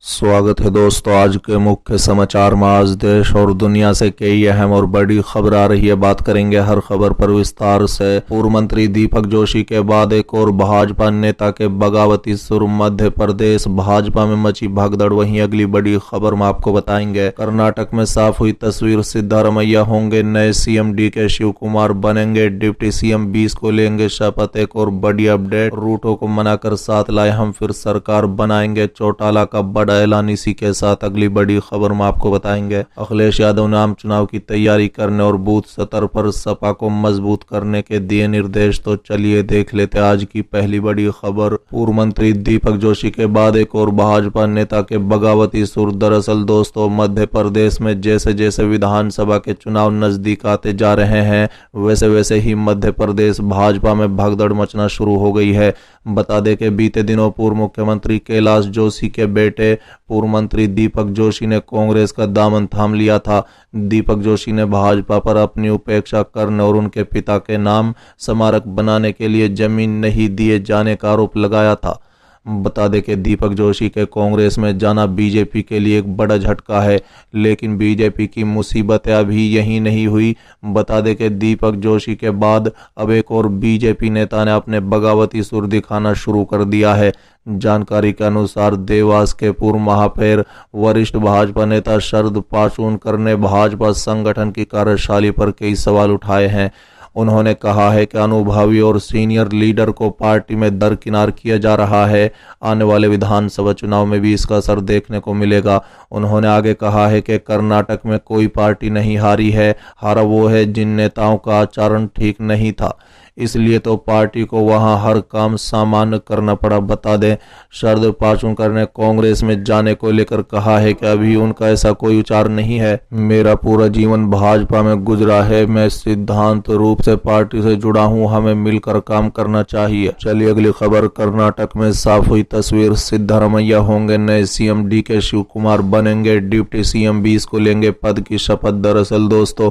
स्वागत है दोस्तों। आज के मुख्य समाचार में आज देश और दुनिया से कई अहम और बड़ी खबर आ रही है। बात करेंगे हर खबर पर विस्तार से। पूर्व मंत्री दीपक जोशी के बाद एक और भाजपा नेता के बगावती सुर। मध्य प्रदेश भाजपा में मची भगदड़। वहीं अगली बड़ी खबर में आपको बताएंगे कर्नाटक में साफ हुई तस्वीर। सिद्धारमैया होंगे नए सीएम, डीके शिव कुमार बनेंगे डिप्टी सीएम, 20 को लेंगे शपथ। एक और बड़ी अपडेट, रूटों को मनाकर साथ लाए हम, फिर सरकार बनाएंगे। चौटाला का बड़ा ऐलान। इसी के साथ अगली बड़ी खबर में आपको बताएंगे अखिलेश यादव ने आम चुनाव की तैयारी करने और बूथ स्तर पर सपा को मजबूत करने के दिए निर्देश। तो चलिए देख लेते आज की पहली बड़ी खबर। पूर्व मंत्री दीपक जोशी के बाद एक और भाजपा नेता के बगावती सुर। दरअसल दोस्तों, मध्य प्रदेश में जैसे जैसे विधानसभा के चुनाव नजदीक आते जा रहे हैं, वैसे वैसे ही मध्य प्रदेश भाजपा में भगदड़ मचना शुरू हो गई है। बता दें कि बीते दिनों पूर्व मुख्यमंत्री कैलाश जोशी के बेटे पूर्व मंत्री दीपक जोशी ने कांग्रेस का दामन थाम लिया था। दीपक जोशी ने भाजपा पर अपनी उपेक्षा करने और उनके पिता के नाम स्मारक बनाने के लिए जमीन नहीं दिए जाने का आरोप लगाया था। बता दें कि दीपक जोशी के कांग्रेस में जाना बीजेपी के लिए एक बड़ा झटका है, लेकिन बीजेपी की मुसीबतें अभी यही नहीं हुई। बता दें कि दीपक जोशी के बाद अब एक और बीजेपी नेता ने अपने बगावती सुर दिखाना शुरू कर दिया है। जानकारी के अनुसार देवास के पूर्व महापौर वरिष्ठ भाजपा नेता शरद पाचुनकर ने भाजपा संगठन की कार्यशैली पर कई सवाल उठाए हैं। उन्होंने कहा है कि अनुभवी और सीनियर लीडर को पार्टी में दरकिनार किया जा रहा है। आने वाले विधानसभा चुनाव में भी इसका असर देखने को मिलेगा। उन्होंने आगे कहा है कि कर्नाटक में कोई पार्टी नहीं हारी है, हारा वो है जिन नेताओं का आचरण ठीक नहीं था, इसलिए तो पार्टी को वहां हर काम सामान्य करना पड़ा। बता दें, शरद पाचुनकर ने कांग्रेस में जाने को लेकर कहा है कि अभी उनका ऐसा कोई विचार नहीं है। मेरा पूरा जीवन भाजपा में गुजरा है, मैं सिद्धांत रूप से पार्टी से जुड़ा हूं, हमें मिलकर काम करना चाहिए। चलिए अगली खबर। कर्नाटक में साफ हुई तस्वीर। सिद्धारमैया होंगे नए सीएम, डीके शिव कुमार बनेंगे डिप्टी सीएम, 20 को लेंगे पद की शपथ। दरअसल दोस्तों,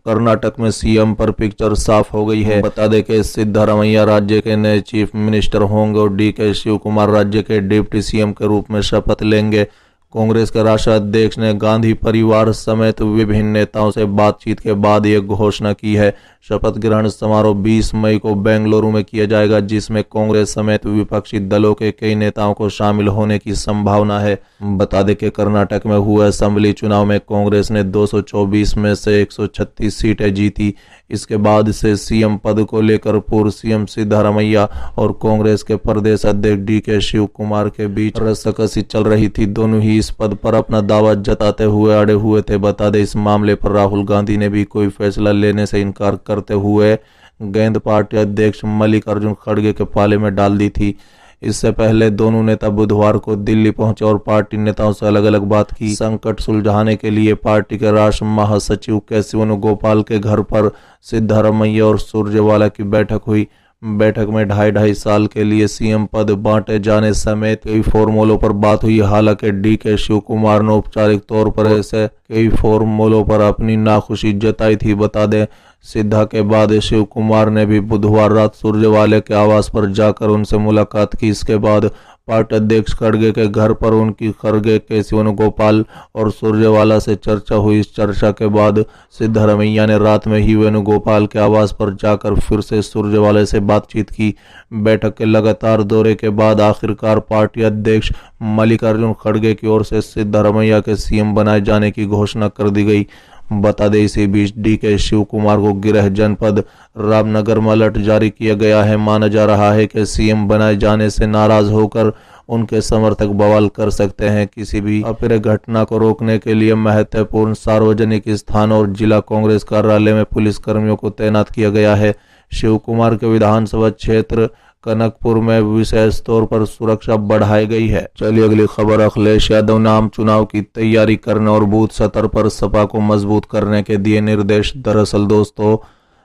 कर्नाटक में सीएम पर पिक्चर साफ हो गई है। बता दें कि सिद्धारमैया राज्य के नए चीफ मिनिस्टर होंगे और डीके शिव कुमार राज्य के डिप्टी सीएम के रूप में शपथ लेंगे। कांग्रेस के राष्ट्रीय अध्यक्ष ने गांधी परिवार समेत विभिन्न नेताओं से बातचीत के बाद यह घोषणा की है। शपथ ग्रहण समारोह 20 मई को बेंगलुरु में किया जाएगा, जिसमें कांग्रेस समेत विपक्षी दलों के कई नेताओं को शामिल होने की संभावना है। बता दें कि कर्नाटक में हुए असेंबली चुनाव में कांग्रेस ने 224 में से 136 सीटें जीती। इसके बाद से सीएम पद को लेकर पूर्व सीएम सिद्धारमैया और कांग्रेस के प्रदेश अध्यक्ष डीके शिव कुमार के बीच रस्साकसी चल रही थी। दोनों ही इस पद पर अपना दावा जताते हुए अड़े हुए थे। बता दें, इस मामले पर राहुल गांधी ने भी कोई फैसला लेने से इनकार करते हुए गेंद पार्टी अध्यक्ष मल्लिकार्जुन खड़गे के पाले में डाल दी थी। इससे पहले दोनों नेता बुधवार को दिल्ली पहुंचे और पार्टी नेताओं से अलग अलग बात की। संकट सुलझाने के लिए पार्टी के राष्ट्रीय महासचिव केसी वेणुगोपाल के घर पर सिद्धारमैया और सुरजेवाला की बैठक हुई। बैठक में 2.5 साल के लिए सीएम पद बांटे जाने समेत कई फॉर्मूलों पर बात हुई। हालांकि डीके शिव कुमार ने औपचारिक तौर पर ऐसे कई फॉर्मूलों पर अपनी नाखुशी जताई थी। बता दें, सिद्धा के बाद शिव कुमार ने भी बुधवार रात सुरजेवाला के आवास पर जाकर उनसे मुलाकात की। इसके बाद पार्टी अध्यक्ष खड़गे के घर पर उनकी खड़गे, केसी वेणुगोपाल और सुरजेवाला से चर्चा हुई। इस चर्चा के बाद सिद्धारमैया ने रात में ही वेणुगोपाल के आवास पर जाकर फिर से सुरजेवाला से बातचीत की। बैठक के लगातार दौरे के बाद आखिरकार पार्टी अध्यक्ष मल्लिकार्जुन खड़गे की ओर से सिद्धारमैया के सीएम बनाए जाने की घोषणा कर दी गई। बता दें, इसी बीच डीके शिव कुमार को गृह जनपद रामनगर में अलर्ट जारी किया गया है। माना जा रहा है कि सीएम बनाए जाने से नाराज होकर उनके समर्थक बवाल कर सकते हैं। किसी भी अप्रिय घटना को रोकने के लिए महत्वपूर्ण सार्वजनिक स्थानों और जिला कांग्रेस कार्यालय में पुलिस कर्मियों को तैनात किया गया है। शिव कुमार के विधानसभा क्षेत्र कनकपुर में विशेष तौर पर सुरक्षा बढ़ाई गई है। चलिए अगली खबर। अखिलेश यादव ने आम चुनाव की तैयारी करने और बूथ स्तर पर सपा को मजबूत करने के दिए निर्देश। दरअसल दोस्तों,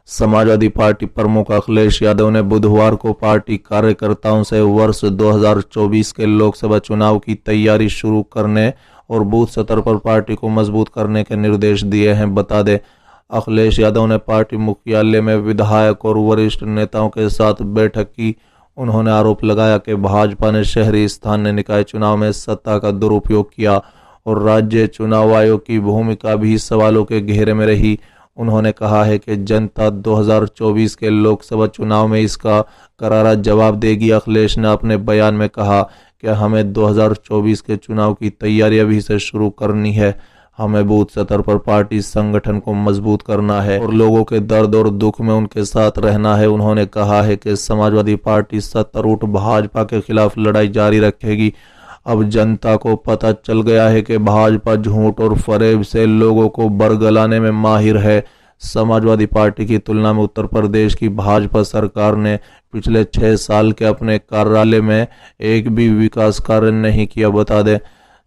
समाजवादी पार्टी प्रमुख अखिलेश यादव ने बुधवार को पार्टी कार्यकर्ताओं से वर्ष 2024 के लोकसभा चुनाव की तैयारी शुरू करने और बूथ स्तर पर पार्टी को मजबूत करने के निर्देश दिए हैं। बता दें, अखिलेश यादव ने पार्टी मुख्यालय में विधायक और वरिष्ठ नेताओं के साथ बैठक की। उन्होंने आरोप लगाया कि भाजपा ने शहरी स्थानीय निकाय चुनाव में सत्ता का दुरुपयोग किया और राज्य चुनाव आयोग की भूमिका भी सवालों के घेरे में रही। उन्होंने कहा है कि जनता 2024 के लोकसभा चुनाव में इसका करारा जवाब देगी। अखिलेश ने अपने बयान में कहा कि हमें 2024 के चुनाव की तैयारी अभी से शुरू करनी है। हमें बूथ स्तर पर पार्टी संगठन को मजबूत करना है और लोगों के दर्द और दुख में उनके साथ रहना है। उन्होंने कहा है कि समाजवादी पार्टी सत्तारूढ़ भाजपा के खिलाफ लड़ाई जारी रखेगी। अब जनता को पता चल गया है कि भाजपा झूठ और फरेब से लोगों को बरगलाने में माहिर है। समाजवादी पार्टी की तुलना में उत्तर प्रदेश की भाजपा सरकार ने पिछले 6 साल के अपने कार्यालय में एक भी विकास कार्य नहीं किया। बता दें,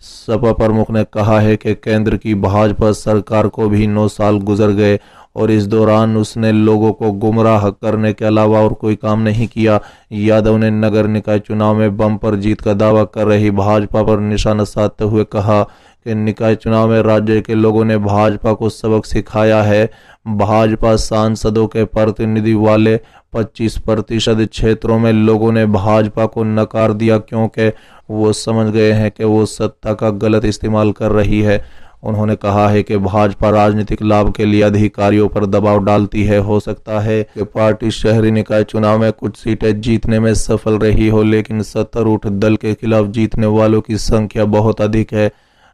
सपा प्रमुख ने कहा है कि केंद्र की भाजपा सरकार को भी 9 साल गुजर गए और इस दौरान उसने लोगों को गुमराह करने के अलावा और कोई काम नहीं किया। यादव ने नगर निकाय चुनाव में बम्पर जीत का दावा कर रही भाजपा पर निशाना साधते हुए कहा कि निकाय चुनाव में राज्य के लोगों ने भाजपा को सबक सिखाया है। भाजपा सांसदों के प्रतिनिधि वाले 25% क्षेत्रों में लोगों ने भाजपा को नकार दिया क्योंकि वो समझ गए हैं कि वो सत्ता का गलत इस्तेमाल कर रही है। उन्होंने कहा है कि भाजपा राजनीतिक लाभ के लिए अधिकारियों पर दबाव डालती है। हो सकता है कि पार्टी शहरी निकाय चुनाव में कुछ सीटें जीतने में सफल रही हो, लेकिन सत्तारूढ़ दल के खिलाफ जीतने वालों की संख्या बहुत अधिक है।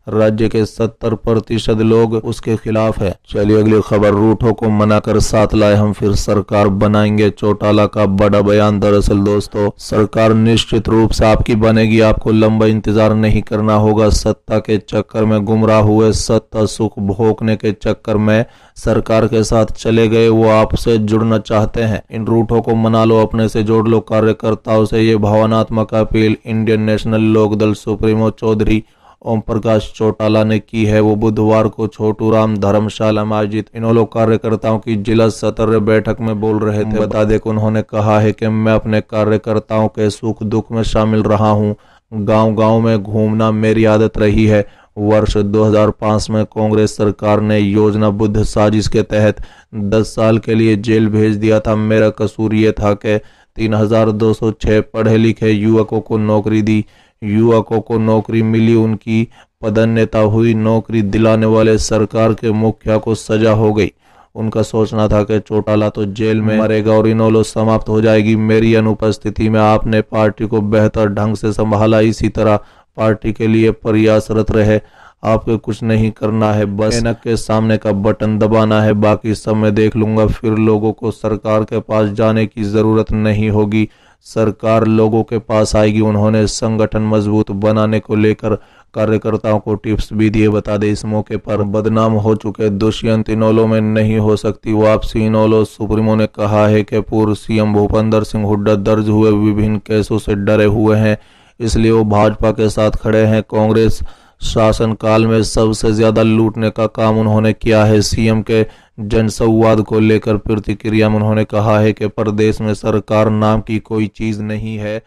राज्य के 70% लोग उसके खिलाफ है। चलिए अगली खबर, रूठों को मनाकर साथ लाए हम फिर सरकार बनाएंगे, चौटाला का बड़ा बयान। दरअसल दोस्तों, सरकार निश्चित रूप से आपकी बनेगी, आपको लंबा इंतजार नहीं करना होगा। सत्ता के चक्कर में गुमराह हुए, सत्ता सुख भोगने के चक्कर में सरकार के साथ चले गए, वो आपसे जुड़ना चाहते हैं। इन रूठों को मना लो, अपने से जोड़ लो। कार्यकर्ताओं से ये भावनात्मक appeal Indian National Lok Dal supremo Chaudhary Om Prakash Chautala ने की है। वो बुधवार को छोटू राम धर्मशाला में आयोजित इनेलो कार्यकर्ताओं की जिला सत्र बैठक में बोल रहे थे। बता दें कि उन्होंने कहा है कि मैं अपने कार्यकर्ताओं के सुख दुख में शामिल रहा हूं। गांव-गांव में घूमना मेरी आदत रही है। वर्ष 2005 में कांग्रेस सरकार ने योजनाबद्ध साजिश के तहत 10 साल के लिए जेल भेज दिया था। मेरा कसूर ये था कि 3206 पढ़े लिखे युवकों को नौकरी दी। युवकों को नौकरी मिली, उनकी पदोन्नति हुई, नौकरी दिलाने वाले सरकार के मुखिया को सजा हो गई। उनका सोचना था कि चौटाला तो जेल में मरेगा और इनेलो समाप्त हो जाएगी। मेरी अनुपस्थिति में आपने पार्टी को बेहतर ढंग से संभाला। इसी तरह पार्टी के लिए प्रयासरत रहे। आपको कुछ नहीं करना है, बस ऐनक के सामने का बटन दबाना है, बाकी सब मैं देख लूंगा। फिर लोगों को सरकार के पास जाने की जरूरत नहीं होगी, सरकार लोगों के पास आएगी। उन्होंने संगठन मजबूत बनाने को लेकर कार्यकर्ताओं को टिप्स भी दिए। बता दें, इस मौके पर बदनाम हो चुके दुष्यंत इनेलो में नहीं हो सकती वापसी। इनेलो सुप्रीमो ने कहा है कि पूर्व सीएम भूपेंद्र सिंह हुड्डा दर्ज हुए विभिन्न केसों से डरे हुए हैं, इसलिए वो भाजपा के साथ खड़े हैं। कांग्रेस शासनकाल में सबसे ज्यादा लूटने का काम उन्होंने किया है। सीएम के जनसंवाद को लेकर प्रतिक्रिया में उन्होंने कहा है कि प्रदेश में सरकार नाम की कोई चीज नहीं है।